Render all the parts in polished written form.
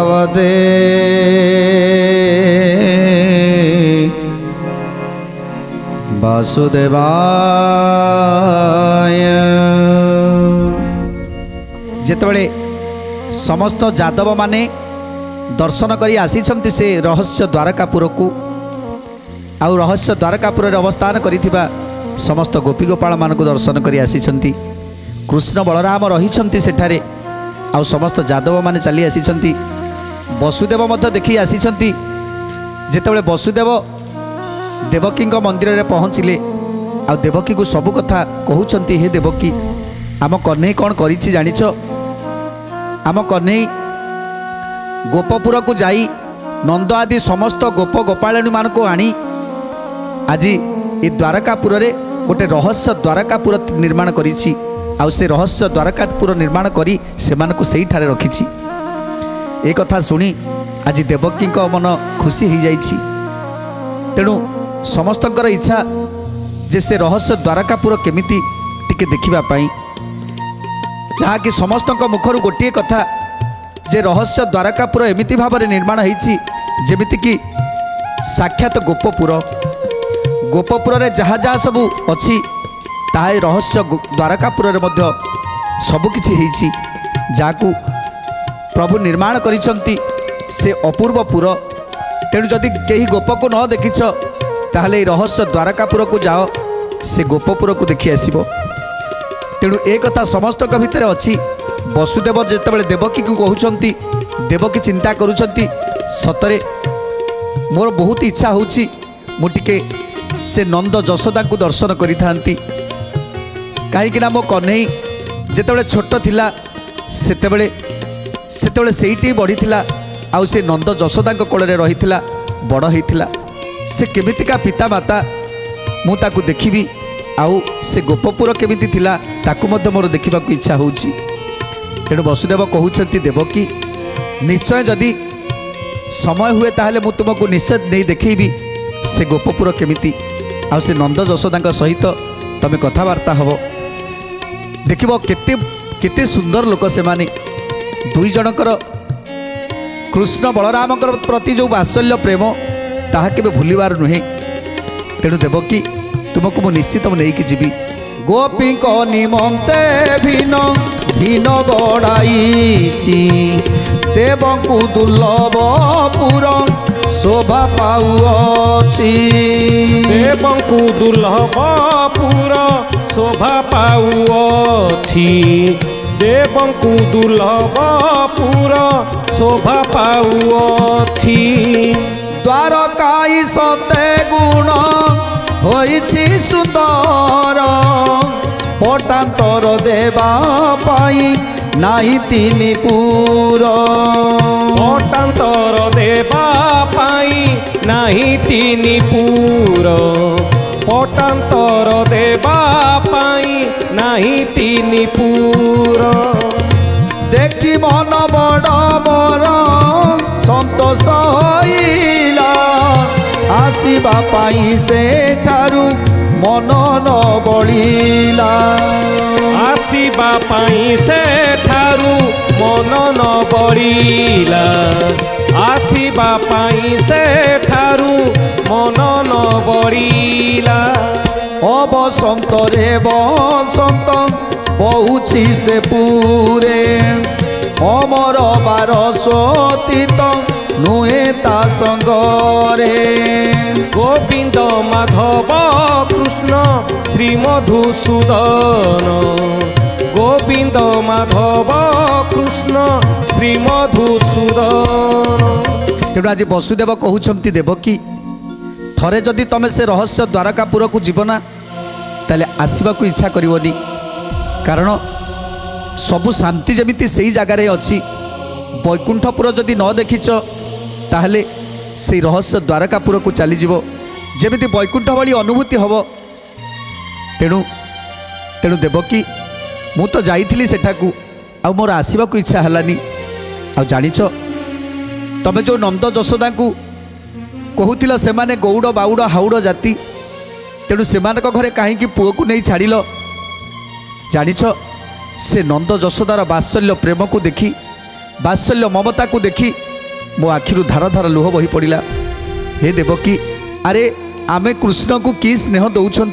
भगवते वासुदेवाय। जेतबेले समस्त यादव माने दर्शन करी आसीछंती से रहस्य द्वारकापुर को आउ रहस्य द्वारकापुर अवस्थान करिथिबा समस्त गोपी गोपाल मानक दर्शन करी आसीछंती। कृष्ण बलराम रहिछंती सेठारे आउ समस्त यादव माने चली आसीछंती। वसुदेव मध्य देखि आसीछंती। जेतबेले वसुदेव देवकी मंदिर में पहुँचिले आ देवकी को सबु कथा कहउछंती। हे देवकी आम कन्हई कौन करिछि जानिछ? आम कन्हई गोपपुर को जाई नंद आदि समस्त गोप गोपालिनी मान को आनी आज ये द्वारकापुर रे गोटे रहस्य द्वारकापुर निर्माण करिछि। आउ से रहस्य द्वारकापुर निर्माण करी से मानक सही ठारे रखिछि। ए कथा सुनी आज देवकी मन खुशी हो जाइछि। तेणु समस्तकर इच्छा जे से रहस्य द्वारकापुर केमिति टिके देखिबा पाई, जहाँकि समस्त मुखर गोटे कथा जे रहस्य द्वारकापुर एमिति भाव में निर्माण होइछि जेमिति कि साक्षात गोपपुर। गोपपुर रे जहाँ जहाँ सबू अच्छी ताहा रहस्य द्वारकापुर रे मध्य सबुकिछि होइछि, जहाँकु प्रभु निर्माण करिसंती से अपूर्वपुर। तेणु जदि केही गोप को न देखिछ ताहले रहस्य द्वारकापुर को जाओ, से गोपपुर को देखि आसीबो। तेणु एक कथा समस्त भितर अच्छी। वसुदेव जेतेबेले देवकी को कहउछंती, देवकी चिंता करूछंती सतरे मोर बहुत इच्छा होउछि मु टिके से नंद जशोदा को दर्शन करिथांती। कहीं मो कन्हई जेतेबेले छोट थिला सेतेबेले सेठी बढ़ीथिला आउ से नंद जशोदा कोल रे रहिथिला बड़ होइथिला। से केमितिका पिता माता मु ताकू देखिबी आउ से गोपपुर केमिति थिला ताकू मध्य मोर देखिबा को इच्छा होउछि। तेणु वसुदेव कहउछंती देवकी निश्चय जदि समय हुए ताहले मु तुमको निश्चय नहीं देखिबी से गोपपुर केमिति आउ से नंद जशोदा सहित तमे कथबार्ता हबो। देखिबो केते केते सुंदर लोक से माने दुई जनकर कृष्ण बलराम प्रति जो वात्सल्य प्रेम ताहा केबे भूलिबार नुहे। तेणु देवकी तुमको मु निश्चित नहीं जीवी। गोपी को निमंते भिन्न भिन्न गड़ाई देवकु दुर्लभ पुर शोभा पाउछि। देवकु दुर्लभ पुर शोभा पाउछि। देवकु दुर्लभ पुर शोभा पाउछि। द्वारकाई सते गुण होइछि सुंदर पटांतर देवा पाई नाही तिनि पुर। पटांतर देवा पाई नाही तिनि पुर। पटांतर देवा पाई नाही तिनि पुर। देखी मन बड़ बर संतोष होइला आसीबा पाई सेठारु मन न बळिला। आसीबा पाई सेठारु मन न बळिला। आसीबा पाई सेठारु मन न बळिला। ओ बसंत रे बसंत बहुछि से पूरे अमर बारस्वतीत नुहे ता संगरे। गोविंद माधव कृष्ण श्री मधुसूदन। गोविंद माधव कृष्ण श्री मधुसूदन। तेणु आज वसुदेव कहउछंती देवकी थरे जदि तमे से रहस्य द्वारकापुर को जीवना ताले आसीबा को इच्छा करिवनी, कारण सबु शांति जमिति सही जगार अच्छी। वैकुंठपुर जदि न देखिच ताहले से रहस्य द्वारकापुर को चलीज जमिति वैकुंठ भली अनुभूति हम। तेणु तेणु देवकी मु तो जाइथिली सेठाकू आ मोर आसीबा को इच्छा हलानी। आ जानिछ तमे जो नंद जशोदा को कहूतिल से माने गौड़ बाउड़ हाउड़ जाति, तेणु से घरे कहीं पुओ को नहीं छाड़िल। जानिछ से नंद जशोदार वात्सल्य प्रेम को देखी वात्सल्य ममता को देखी मो आखिरु धार धार लुह बही पड़ा। हे देवकी अरे आमे कृष्ण को कि स्नेह दौरान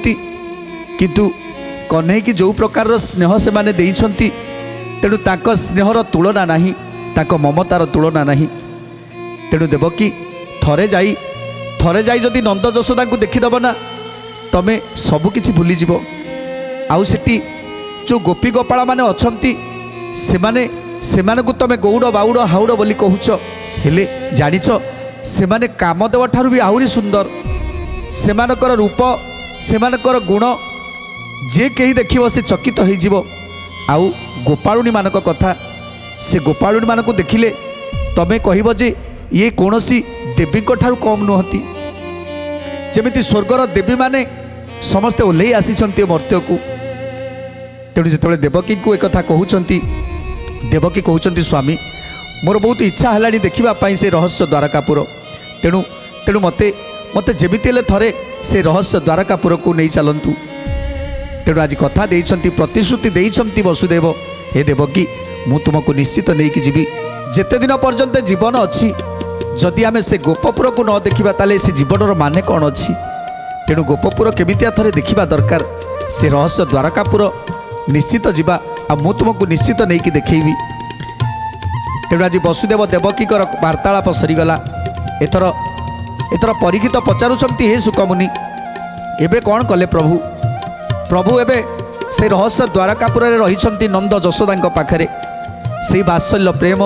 किंतु कन्हई की जो प्रकार स्नेह से माने देइछंती तेणु ताक स्नेहर तुलना नाही, ताक ममतार तुलना नाही। तेणु देवकी थरे जाई जदि नंद जशोदा को देखीदेव ना तमें सबकि भूली जीव। आउ सेठी जो गोपी गोपाल माने अछंती सेमाने को तमें गौड़ बाउड़ हाउड़ बोली कहूच, हेले जानिच सेमाने कामदेव ठारू भी आहुरी सुंदर, सेमानकर रूप सेमानकर गुण जे कहीं देखिब से चकित हो जीव। आउ गोपालुनी मानक कथा से गोपालुनी मानक देखिले तमें कहब जे ये कौनसी देवी ठारू कम नुहति। जमिति स्वर्गर देवी माने समस्ते ओल्लै आसीचंती मर्त्य को। तेणु जिते देवकी को एक कहते देवकी कहते स्वामी मोर बहुत इच्छा है देखा से रहस्य द्वारकापुर, तेणु तेणु मते मते जेमिति हेले थरे से रहस्य द्वारकापुर को नहीं चलतु। तेणु आज कथा देइछंती प्रतिश्रुति देइछंती वसुदेव, हे देवकी मु तुमको निश्चित नहीं कि जीवी जेते दिन पर्यंत जीवन अच्छी। जदि आमे से गोपपुर को न देखा ताले से जीवनर माने कौन अच्छी। तेणु गोपपुर केमितिया थरे देखा दरकार, से रहस्य द्वारकापुर निश्चित जीवा आ मु तुमको निश्चित नहीं कि देखी। तेणु आज वसुदेव देवकी वार्तालाप सरीगला। एथर एथर परीक्षित पचारुचंती हे सुकमुनि एबे कौन कले प्रभु प्रभु एबे से रहस्य द्वारकापुर रही नंद जशोदा पाखरे से वात्सल्य प्रेम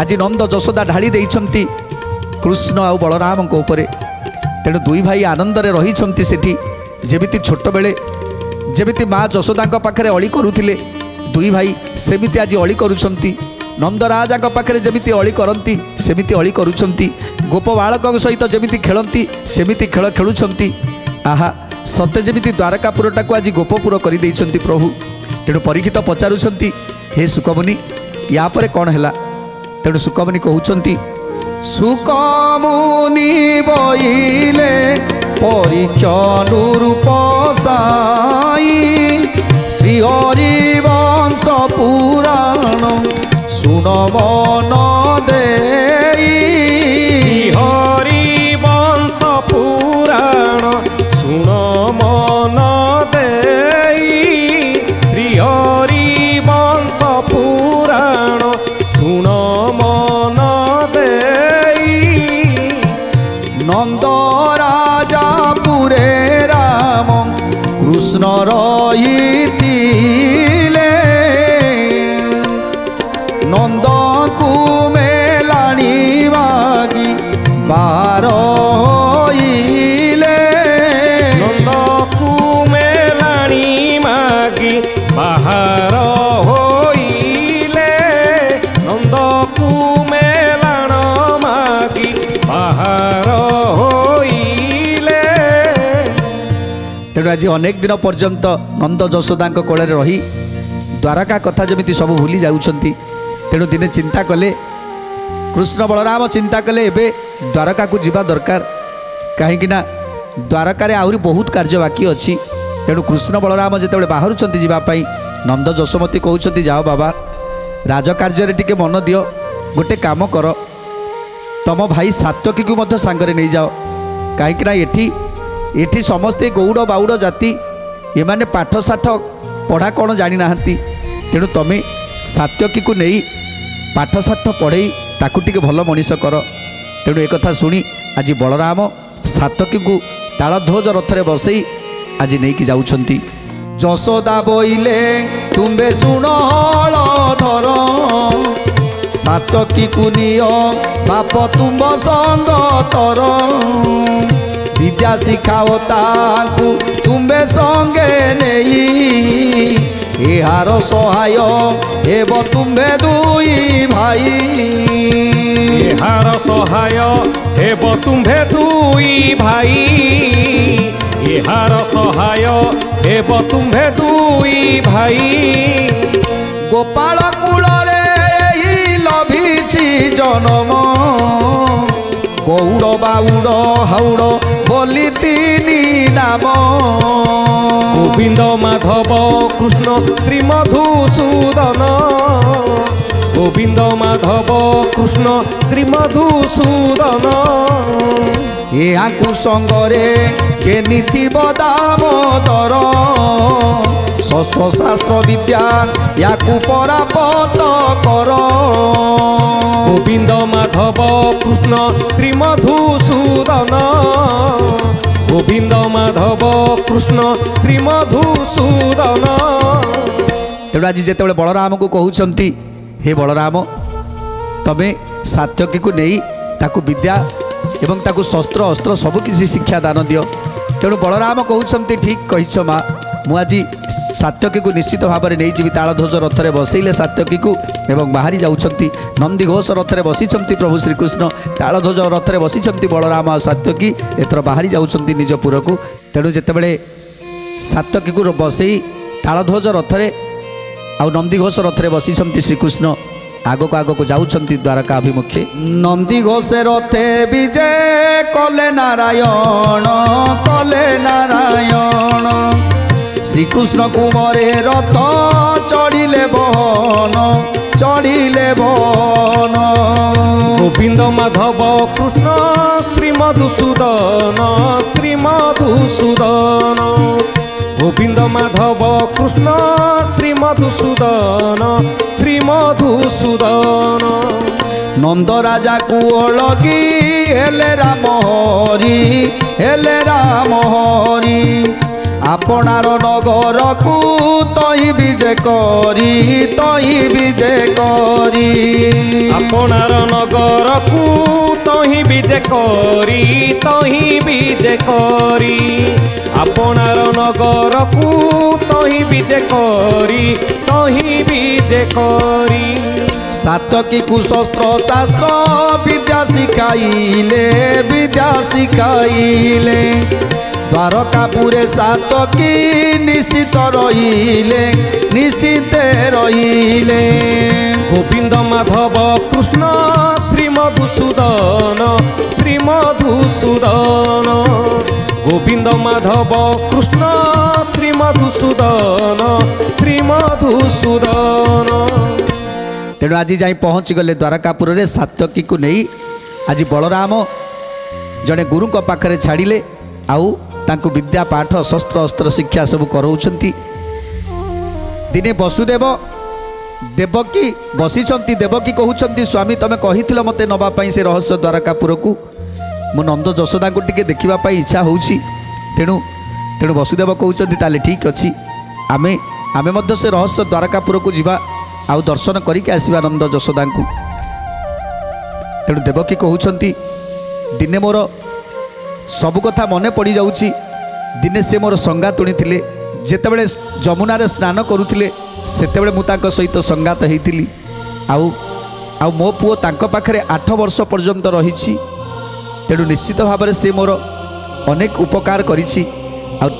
आज नंद जशोदा ढाली देइछंती कृष्ण आ बलराम उपरे। तेणु दुई भाई आनंदरे रही सेठी जेमिति छोट बेले जेमिति माँ जशोदा पाखरे अली करुथिले दुई भाई सेमिति आज अली करुछंती। नंदराजा पाखरे जेमिति अली करती सेमिति अली करुछंती। गोप बालक सहित जेमिति खेलती सेमिति खेल खेलुछंती। आहा सत्य जेमिति द्वारकापुरटा को आज गोपपुर कर देइछंती प्रभु। तेणु परीक्षित पचारुछंती हे सुकमुनि या परे कौन हैला। तेणु सुकमुनि कहउछंती सुकमुनि बइले परीक्षानुरूप साई श्री हरि वंश पुराण सुन मन देई। हरि वंश पुराण सुन मन देई। श्री हरि वंश पुराण सुन मन देई। नंद राजा पुरे राम कृष्ण रहिथिले नंद कुमेलाणी मागी बार होइले। नंद कुमेलाणी मागी बाहर होइले। नंद कुमेलाण मागी बाहर होइले। तेणु आज अनेक दिन पर्यंत नंद जशोदा कोल रही द्वारका कथा जमी सब भूली जाउछंती। तेणु दिने चिंता कले कृष्ण बलराम चिंता कले एबे द्वारका को जीवा दरकार कहीं द्वारकार आहरी बहुत कार्य बाकी अच्छी। तेणु कृष्ण बलराम जिते बाहर जावाई नंद जशोमती कहते जाओ बाबा राजकार्य टिके मन दियो गोटे काम कर तम भाई सात्यकी को मध्य सांगरे नहीं जाओ कहीं एठी समस्ते गौड़ बाउड़ जाति एमाने पाठ साठ पढ़ा कौन जानी नाहंती। तेणु तमें सात्यकी को नहीं पाठ साठ पढ़ई ताकू टिके भल मनीष कर। तेणु एक कथा शुणी आज बलराम सात्यकी को तालध्वज रथरे बसई आज नहीं कि जाउछंती। जशोदा बोइले तुम्बे सुन हलधर सात्यकी को नियो बाप तुम संग तर विद्या शिखाओ ताकू तुम्बे संगे नहीं एहार सहाय हेब तुम्बे दुई भाई। एहार सहाय हेब तुम्बे दुई भाई। एहार सहाय हेब तुम्बे दुई भाई। गोपाल कूल लभिछि जनम गौड़ बाउड़ हाउड़ बोली तीनी नाम गोविंद माधव कृष्ण श्री मधुसूदन গোবিন্দ মাধব কৃষ্ণ শ্রী মধুসূদন ইয়াকু সঙ্গরে কে নীতিব দামোদর ষষ্ঠ শাস্ত্র বিদ্যা ইয়াকু পরাপত কর গোবিন্দ মাধব কৃষ্ণ শ্রী মধুসূদন গোবিন্দ মাধব কৃষ্ণ শ্রী মধুসূদন। তেଣୁ ଆଜି ଯେତେବେଳେ ବଳରାମକୁ କହୁଛନ୍ତି ହେ ବଳରାମ ତମେ ସାତ୍ୟକୀକୁ ନେଇ ତାକୁ ବିଦ୍ୟା ଏବଂ ତାକୁ ଶସ୍ତ୍ର ଅସ୍ତ୍ର ସବୁକିଛି ଶିକ୍ଷା ଦାନ ଦିଅ। ତେଣୁ ବଳରାମ କହୁଛନ୍ତି ଠିକ୍ କହିଛ ମା ମୁଁ ଆଜି ସାତ୍ୟକୀକୁ ନିଶ୍ଚିତ ଭାବରେ ନେଇଯିବି। ତାଳଧ୍ୱଜ ରଥରେ ବସେଇଲେ ସାତ୍ୟକୀକୁ ଏବଂ ବାହାରି ଯାଉଛନ୍ତି। ନନ୍ଦିଘୋଷ ରଥରେ ବସିଛନ୍ତି ପ୍ରଭୁ ଶ୍ରୀକୃଷ୍ଣ, ତାଳଧ୍ୱଜ ରଥରେ ବସିଛନ୍ତି ବଳରାମ ଆଉ ସାତ୍ୟକୀ ଏଥର ବାହାରି ଯାଉଛନ୍ତି ନିଜ ପୁରକୁ। ତେଣୁ ଯେତେବେଳେ ସାତ୍ୟକୀକୁ ବସେଇ ତାଳଧ୍ୱଜ ରଥରେ ଆଉ ନନ୍ଦିଘୋଷ ରଥରେ ବସିଛନ୍ତି ଶ୍ରୀକୃଷ୍ଣ ଆଗକୁ ଆଗକୁ ଯାଉଛନ୍ତି ଦ୍ୱାରକା ଅଭିମୁଖେ। ନନ୍ଦିଘୋଷେ ରଥେ ବିଜେ କଲେ ନାରାୟଣ କଲେ ନାରାୟଣ ଶ୍ରୀକୃଷ୍ଣ କୁମରେ ରଥ ଚଢ଼ିଲେ ବହନ ଚଢ଼ିଲେ ବହନ। গোবিন্দ মাধব কৃষ্ণ শ্রী মধুসূদন শ্রী মধুসূদন গোবিন্দ মাধব কৃষ্ণ শ্রী মধুসূদন শ্রী মধুসূদন। নন্দ রাজাকু অলগি হেলে রাম হরি হেলে রাম হরি আপনার নগরকু তই বিজে করি তই বিজে করি আপনার নগরকু তহি বিজে করি তহি বিজে করি আপনার নগরকু তহি বিজে করি তহি বিজে করি। সাতকীকু শস্ত্র শাস্ত্র বিদ্যা শিখাইলে বিদ্যা শিখাইলে দ্বারকাপুরে সাতকী নিশ্চিত রইলে নিশ্চিতে রইলে। গোবিন্দ মাধব কৃষ্ণ শ্রী মধুসূদন শ্রী মধুসূদন গোবিন্দ মাধব কৃষ্ণ শ্রী মধুসূদন শ্রী মধুসূদন। তেଣୁ ଆଜି ଯାଇ ପହଞ୍ଚିଗଲେ ଦ୍ୱାରକାପୁରରେ ସାତ୍ୟକୀକୁ ନେଇ। ଆଜି ବଳରାମ ଜଣେ ଗୁରୁଙ୍କ ପାଖରେ ଛାଡ଼ିଲେ ଆଉ ତାଙ୍କୁ ବିଦ୍ୟା ପାଠ ଶସ୍ତ୍ର ଅସ୍ତ୍ର ଶିକ୍ଷା ସବୁ କରାଉଛନ୍ତି। ଦିନେ ବସୁଦେବ ଦେବକୀ ବସିଛନ୍ତି, ଦେବକୀ କହୁଛନ୍ତି ସ୍ୱାମୀ ତମେ କହିଥିଲ ମୋତେ ନେବା ପାଇଁ ସେ ରହସ୍ୟ ଦ୍ୱାରକାପୁରକୁ, ମୁଁ ନନ୍ଦ ଯଶୋଦାଙ୍କୁ ଟିକେ ଦେଖିବା ପାଇଁ ଇଚ୍ଛା ହେଉଛି। ତେଣୁ ତେଣୁ ବସୁଦେବ କହୁଛନ୍ତି ତାହେଲେ ଠିକ୍ ଅଛି ଆମେ ଆମେ ମଧ୍ୟ ସେ ରହସ୍ୟ ଦ୍ୱାରକାପୁରକୁ ଯିବା ଆଉ ଦର୍ଶନ କରିକି ଆସିବା ନନ୍ଦ ଯଶୋଦାଙ୍କୁ। ତେଣୁ ଦେବକୀ କହୁଛନ୍ତି ଦିନେ ମୋର ସବୁ କଥା ମନେ ପଡ଼ିଯାଉଛି। ଦିନେ ସେ ମୋର ସଙ୍ଗାତ ତୁଣିଥିଲେ, ଯେତେବେଳେ ଯମୁନାରେ ସ୍ନାନ କରୁଥିଲେ ସେତେବେଳେ ମୁଁ ତାଙ୍କ ସହିତ ସଙ୍ଗାତ ହେଇଥିଲି। ଆଉ ଆଉ ମୋ ପୁଅ ତାଙ୍କ ପାଖରେ 8 ବର୍ଷ ପର୍ଯ୍ୟନ୍ତ ରହିଛି। ତେଣୁ ନିଶ୍ଚିତ ଭାବରେ ସେ ମୋର ଅନେକ ଉପକାର କରିଛି। ଆଉ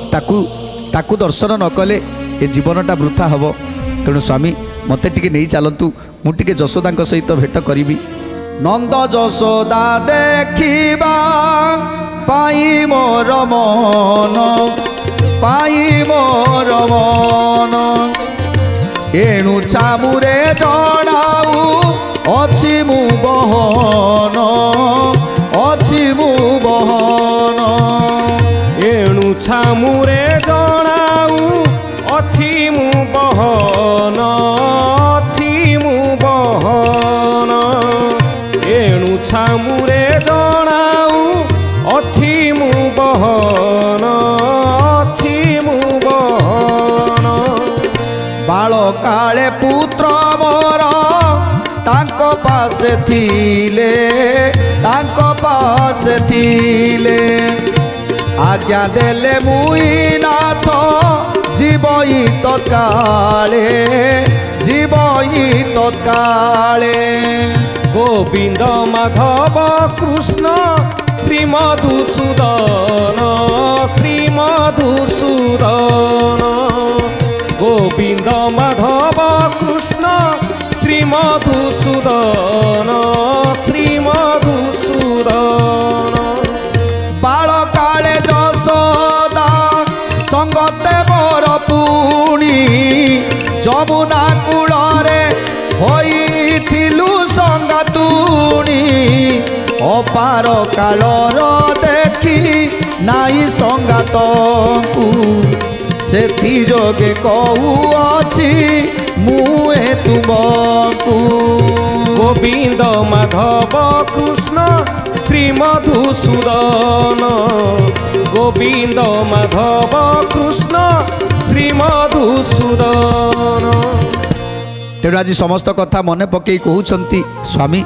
ତାକୁ ଦର୍ଶନ ନ କଲେ ଏ ଜୀବନଟା ବୃଥା ହେବ। ତେଣୁ ସ୍ୱାମୀ ମୋତେ ଟିକେ ନେଇ ଚାଲନ୍ତୁ, ମୁଁ ଟିକେ ଯଶୋଦାଙ୍କ ସହିତ ଭେଟ କରିବି। ନନ୍ଦ ଯଶୋଦା ଦେଖିବା ପାଇ ମୋର ମନ ପାଇ ମୋର ମନ ଏଣୁ ଚାମୁରେ ଜଣାଉ ଅଛି ମୁଁ ବହନ ଅଛି ମୁଁ ବହନ ଏଣୁ ଛାମୁରେ ଜଣାଉ ଅଛି ମୁଁ ବହନ ଅଛି ମୁଁ ବହନ ଏଣୁ ଛାମୁରେ ଜଣାଉ ଅଛି ମୁଁ ବହନ ଅଛି ମୁଁ ବହନ। ବାଳ କାଳେ ପୁତ୍ର ମୋର ତାଙ୍କ ପାଶେ ଥିଲେ ତାଙ୍କ ପାଶେ ଥିଲେ ଆଜ୍ଞା ଦେଲେ ମୁଇ ନାଥ ଯିବଇ ତତ୍କାଳେ ଯିବଇ ତତ୍କାଳେ। ଗୋବିନ୍ଦ ମାଧବ କୃଷ୍ଣ ଶ୍ରୀ ମଧୁସୂଦନ ଶ୍ରୀ ମଧୁସୂଦନ ଗୋବିନ୍ଦ ମାଧବ କୃଷ୍ଣ ଶ୍ରୀ ମଧୁସୂଦନ ଶ୍ରୀ ମଧୁସୂଦନ। ବାଳ କାଳେ ଯଶୋଦା ସଙ୍ଗତେ ମୋର ପୁଣି ଯମୁନା କୂଳରେ ହୋଇ ବାର କାଳର ଦେଖି ନାଇଁ ସଙ୍ଗାତଙ୍କୁ ସେଥି ଯୋଗେ କହୁଅଛି ମୁଁ ଏ ତୁମକୁ। ଗୋବିନ୍ଦ ମାଧବ କୃଷ୍ଣ ଶ୍ରୀ ମଧୁସୂଦନ ଗୋବିନ୍ଦ ମାଧବ କୃଷ୍ଣ ଶ୍ରୀ ମଧୁସୂଦନ। ତେଣୁ ଆଜି ସମସ୍ତ କଥା ମନେ ପକାଇ କହୁଛନ୍ତି ସ୍ୱାମୀ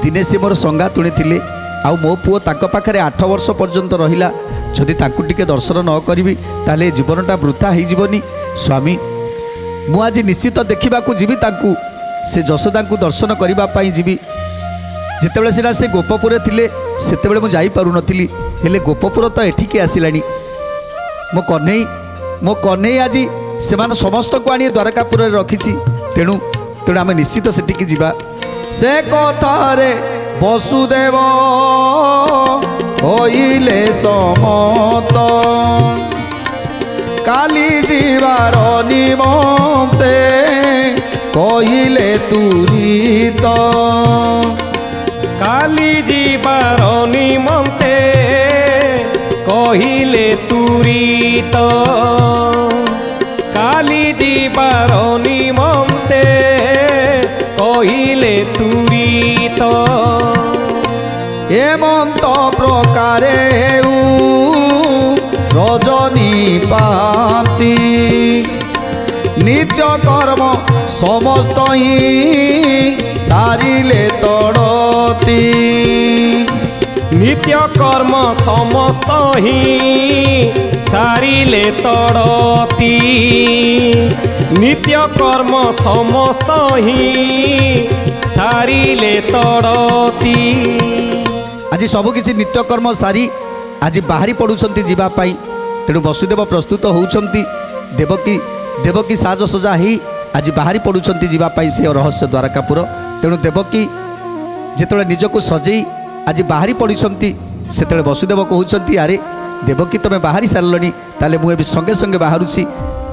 ଦିନେ ସେ ମୋର ସଙ୍ଗାତୁଣୀ ଥିଲେ ଆଉ ମୋ ପୁଅ ତାଙ୍କ ପାଖରେ 8 ବର୍ଷ ପର୍ଯ୍ୟନ୍ତ ରହିଲା। ଯଦି ତାଙ୍କୁ ଟିକେ ଦର୍ଶନ ନ କରିବି ତାହେଲେ ଜୀବନଟା ବୃଥା ହେଇଯିବନି। ସ୍ୱାମୀ ମୁଁ ଆଜି ନିଶ୍ଚିତ ଦେଖିବାକୁ ଯିବି ତାଙ୍କୁ, ସେ ଯଶୋଦାଙ୍କୁ ଦର୍ଶନ କରିବା ପାଇଁ ଯିବି। ଯେତେବେଳେ ସିନା ସେ ଗୋପପୁରରେ ଥିଲେ ସେତେବେଳେ ମୁଁ ଯାଇପାରୁନଥିଲି, ହେଲେ ଗୋପପୁର ତ ଏଠିକି ଆସିଲାଣି। ମୋ କହ୍ନେଇ ଆଜି ସେମାନେ ସମସ୍ତଙ୍କୁ ଆଣି ଦ୍ୱାରକାପୁରରେ ରଖିଛି। ତେଣୁ ଆମେ ନିଶ୍ଚିତ ସେଠିକି ଯିବା। ସେ କଥାରେ ବସୁଦେବ ହୋଇଲେ ସମତ କାଲି ଯିବାର ନିମନ୍ତେ କହିଲେ ତୁରିତ। କାଲି ଯିବାର ନିମନ୍ତେ କହିଲେ ତୁରିତ। କାଲି ଯିବାର ନିମନ୍ତେ କହିଲେ ତୁରିତ। ଏମନ୍ତ ପ୍ରକାରେ ରଜନୀ ପାନ୍ତି ନିତ୍ୟ କର୍ମ ସମସ୍ତ ସାରିଲେ ତଡ଼ତି। ନିତ୍ୟ କର୍ମ ସମସ୍ତ ସାରିଲେ ତଡ଼ତି। ନିତ୍ୟ କର୍ମ ସମସ୍ତ ସାରିଲେ ତଡ଼ତି। ଆଜି ସବୁକିଛି ନିତ୍ୟକର୍ମ ସାରି ଆଜି ବାହାରି ପଡ଼ୁଛନ୍ତି ଯିବା ପାଇଁ। ତେଣୁ ବସୁଦେବ ପ୍ରସ୍ତୁତ ହେଉଛନ୍ତି। ଦେବକୀ ସାଜସଜା ହେଇ ଆଜି ବାହାରି ପଡ଼ୁଛନ୍ତି ଯିବା ପାଇଁ ସେ ରହସ୍ୟ ଦ୍ୱାରକାପୁର। ତେଣୁ ଦେବକୀ ଯେତେବେଳେ ନିଜକୁ ସଜେଇ ଆଜି ବାହାରି ପଡ଼ିଛନ୍ତି ସେତେବେଳେ ବସୁଦେବ କହୁଛନ୍ତି ଆରେ ଦେବକୀ ତମେ ବାହାରି ସାରିଲଣି, ତାହେଲେ ମୁଁ ଏବେ ସଙ୍ଗେ ସଙ୍ଗେ ବାହାରୁଛି,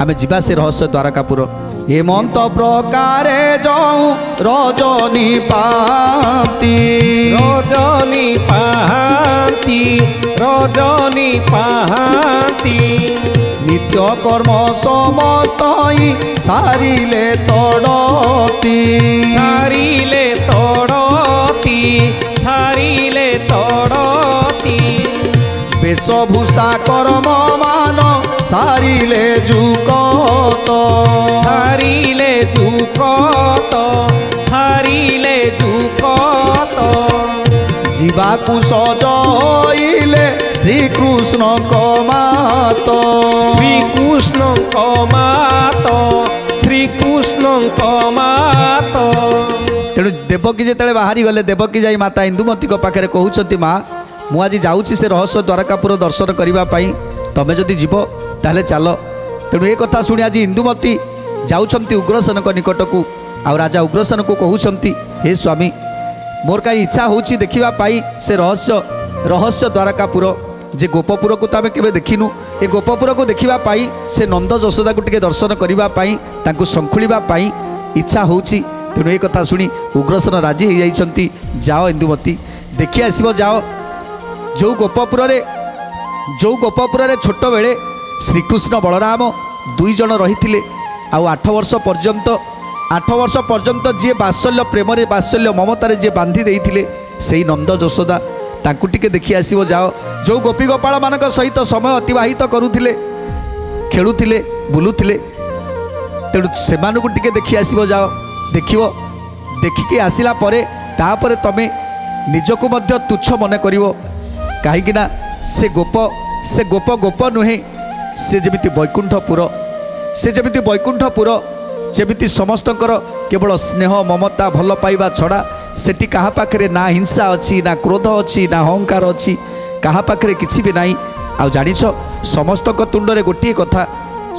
ଆମେ ଯିବା ସେ ରହସ୍ୟ ଦ୍ୱାରକାପୁର। ହେମନ୍ତ ପ୍ରକାରେ ଯଉ ରଜନୀ ପାନ୍ତି ରଜନୀ ପାହାନ୍ତି ରଜନୀ ପାହାନ୍ତି ନିତ୍ୟ କର୍ମ ସମସ୍ତ ସାରିଲେ ତଡ଼ତି। ସାରିଲେ ତଡ଼ତି ସାରିଲେ ତଡ଼ତି। ବେଶଭୂଷା କର୍ମ ମାନ ସାରିଲେ ଯୁଗତ। ସାରିଲେ ଯୁଗତ ସାରିଲେ ଯୁଗତ। ଯିବାକୁ ସଜ ହୋଇଲେ ଶ୍ରୀକୃଷ୍ଣଙ୍କ ମାତ। ଶ୍ରୀକୃଷ୍ଣଙ୍କ ମାତ ଶ୍ରୀକୃଷ୍ଣଙ୍କ ମାତ। ତେଣୁ ଦେବକୀ ଯେତେବେଳେ ବାହାରି ଗଲେ ଦେବକୀ ଯାଇ ମାତା ଇନ୍ଦୁମତୀଙ୍କ ପାଖରେ କହୁଛନ୍ତି ମା ମୁଁ ଆଜି ଯାଉଛି ସେ ରହସ୍ୟ ଦ୍ୱାରକାପୁର ଦର୍ଶନ କରିବା ପାଇଁ, ତମେ ଯଦି ଯିବ ତାହେଲେ ଚାଲ। ତେଣୁ ଏ କଥା ଶୁଣି ଆଜି ଇନ୍ଦୁମତୀ ଯାଉଛନ୍ତି ଉଗ୍ରସେନଙ୍କ ନିକଟକୁ। ଆଉ ରାଜା ଉଗ୍ରସେନକୁ କହୁଛନ୍ତି ହେ ସ୍ୱାମୀ ମୋର କାହିଁ ଇଚ୍ଛା ହେଉଛି ଦେଖିବା ପାଇଁ ସେ ରହସ୍ୟ ଦ୍ୱାରକାପୁର। ଯେ ଗୋପପୁରକୁ ତ ଆମେ କେବେ ଦେଖିନୁ, ଏ ଗୋପପୁରକୁ ଦେଖିବା ପାଇଁ ସେ ନନ୍ଦ ଯଶୋଦାକୁ ଟିକେ ଦର୍ଶନ କରିବା ପାଇଁ ତାଙ୍କୁ ଶଙ୍ଖୁଳିବା ପାଇଁ ଇଚ୍ଛା ହେଉଛି। ତେଣୁ ଏ କଥା ଶୁଣି ଉଗ୍ରସେନ ରାଜି ହୋଇଯାଇଛନ୍ତି। ଯାଅ ଇନ୍ଦୁମତୀ ଦେଖି ଆସିବ ଯାଅ। ଯେଉଁ ଗୋପପୁରରେ ଛୋଟବେଳେ ଶ୍ରୀକୃଷ୍ଣ ବଳରାମ 2 ଜଣ ରହିଥିଲେ ଆଉ 8 ବର୍ଷ ପର୍ଯ୍ୟନ୍ତ ଯିଏ ବାତ୍ସଲ୍ୟ ପ୍ରେମରେ ବାତ୍ସଲ୍ୟ ମମତାରେ ଯିଏ ବାନ୍ଧି ଦେଇଥିଲେ ସେଇ ନନ୍ଦ ଯଶୋଦା ତାଙ୍କୁ ଟିକେ ଦେଖି ଆସିବ ଯାଅ। ଯେଉଁ ଗୋପୀ ଗୋପାଳମାନଙ୍କ ସହିତ ସମୟ ଅତିବାହିତ କରୁଥିଲେ ଖେଳୁଥିଲେ ବୁଲୁଥିଲେ, ତେଣୁ ସେମାନଙ୍କୁ ଟିକେ ଦେଖି ଆସିବ ଯାଅ। ଦେଖିବ, ଦେଖିକି ଆସିଲା ପରେ ତାପରେ ତମେ ନିଜକୁ ମଧ୍ୟ ତୁଚ୍ଛ ମନେ କରିବ। କାହିଁକିନା ସେ ଗୋପ ନୁହେଁ, ସେ ଯେମିତି ବୈକୁଣ୍ଠପୁର ଯେମିତି ସମସ୍ତଙ୍କର କେବଳ ସ୍ନେହ ମମତା ଭଲ ପାଇବା ଛଡ଼ା ସେଠି କାହା ପାଖରେ ନା ହିଂସା ଅଛି, ନା କ୍ରୋଧ ଅଛି, ନା ଅହଙ୍କାର ଅଛି, କାହା ପାଖରେ କିଛି ବି ନାହିଁ। ଆଉ ଜାଣିଛ ସମସ୍ତଙ୍କ ତୁଣ୍ଡରେ ଗୋଟିଏ କଥା,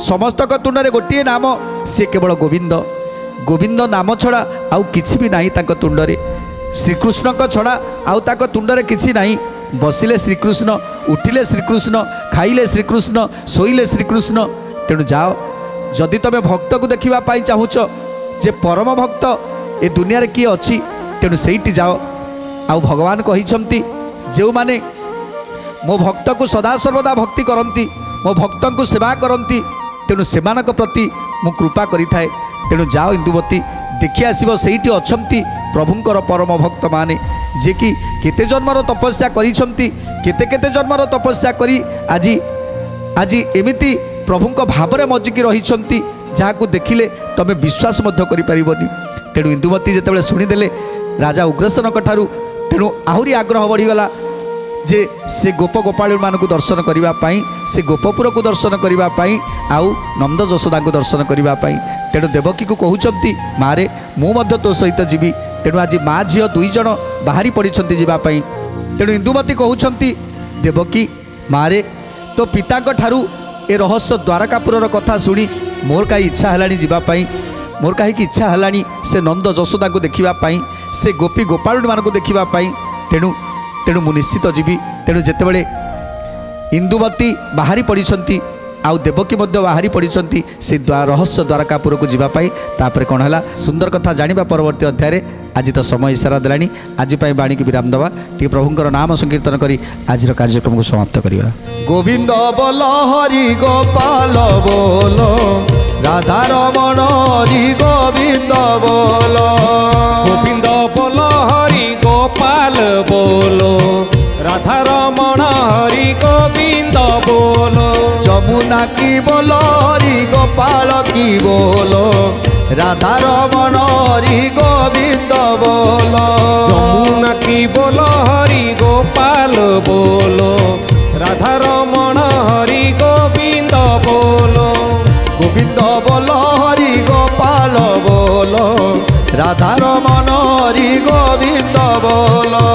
ସମସ୍ତଙ୍କ ତୁଣ୍ଡରେ ଗୋଟିଏ ନାମ, ସେ କେବଳ ଗୋବିନ୍ଦ ନାମ ଛଡ଼ା ଆଉ କିଛି ବି ନାହିଁ ତାଙ୍କ ତୁଣ୍ଡରେ। ଶ୍ରୀକୃଷ୍ଣଙ୍କ ଛଡ଼ା ଆଉ ତାଙ୍କ ତୁଣ୍ଡରେ କିଛି ନାହିଁ। ବସିଲେ ଶ୍ରୀକୃଷ୍ଣ, ଉଠିଲେ ଶ୍ରୀକୃଷ୍ଣ, ଖାଇଲେ ଶ୍ରୀକୃଷ୍ଣ, ଶୋଇଲେ ଶ୍ରୀକୃଷ୍ଣ। ତେଣୁ ଯାଅ, ଯଦି ତମେ ଭକ୍ତକୁ ଦେଖିବା ପାଇଁ ଚାହୁଁଛ ଯେ ପରମ ଭକ୍ତ ଏ ଦୁନିଆରେ କିଏ ଅଛି, ତେଣୁ ସେଇଠି ଯାଅ। ଆଉ ଭଗବାନ କହିଛନ୍ତି जो माने मो भक्त को सदासर्वदा भक्ति करती मो भक्त को सेवा करती तेणु से प्रति मु कृपा करि थाए। तेणु जाओ इंदुमती देखि आसब से अच्छी प्रभुंकर परम भक्त माने जे कि केते जन्मर तपस्या करिसंती केते केते जन्मर तपस्या करी आज आज एमिति प्रभुंक भावरे मजिकी रहिसंती जहाँ देखिले तमे विश्वास मध्य करि परिबनी। तेणु इंदुमती जेतेबेले शुणीदेले राजा उग्रसेनक ठारू तेणु आहुरी आग्रह बढ़ीगला जे से गोप गोपाल मानक दर्शन करने से गोपपुर को दर्शन करने आउ नंद जशोदा को दर्शन करने। तेणु देवकी को कहते मारे मुझे तो सहित जीवी। तेणु आज माँ झील दुई जन बाहरी पड़ी जावाई। तेणु इंदुमती कहते देवकी मारे तो पिता ठारू ए रहस्य द्वारकापुर कथा शुणी मोर कहीं इच्छा है जावाई मोर कहीं इच्छा है से नंद जशोदा को देखापी से गोपी गोपाल मान को देखापी। तेणु तेणु मु निश्चित जीवी। तेणु जितेबले इंदुमती बाहरी पड़ती आउ देवकी बाहरी पड़ती से रहस्य द्वारकापुर को जावाई। तापर कौन है सुंदर कथा जाना परवर्ती अध्याय। आज तो समय इशारा देलानी आज बाणी की विराम दवा टी प्रभुंकर नाम संकीर्तन करी आज कार्यक्रम को समाप्त करवा। गोविंद बोल हरि गोपाल बोल राधा रमण हरि गोविंद बोल गोविंद बोल हरि गोपाल बोलो राधा रमण हरि गोविंद बोलो जमुना की बोल हरि गोपाल की बोलो राधा रमण हरि गोविंद बोलो जमुना की बोल हरि गोपाल बोलो राधा रमण हरि गोविंद बोलो गोविंद बोल हरि गोपाल बोलो राधा रमण हरि गोविंद बोलो।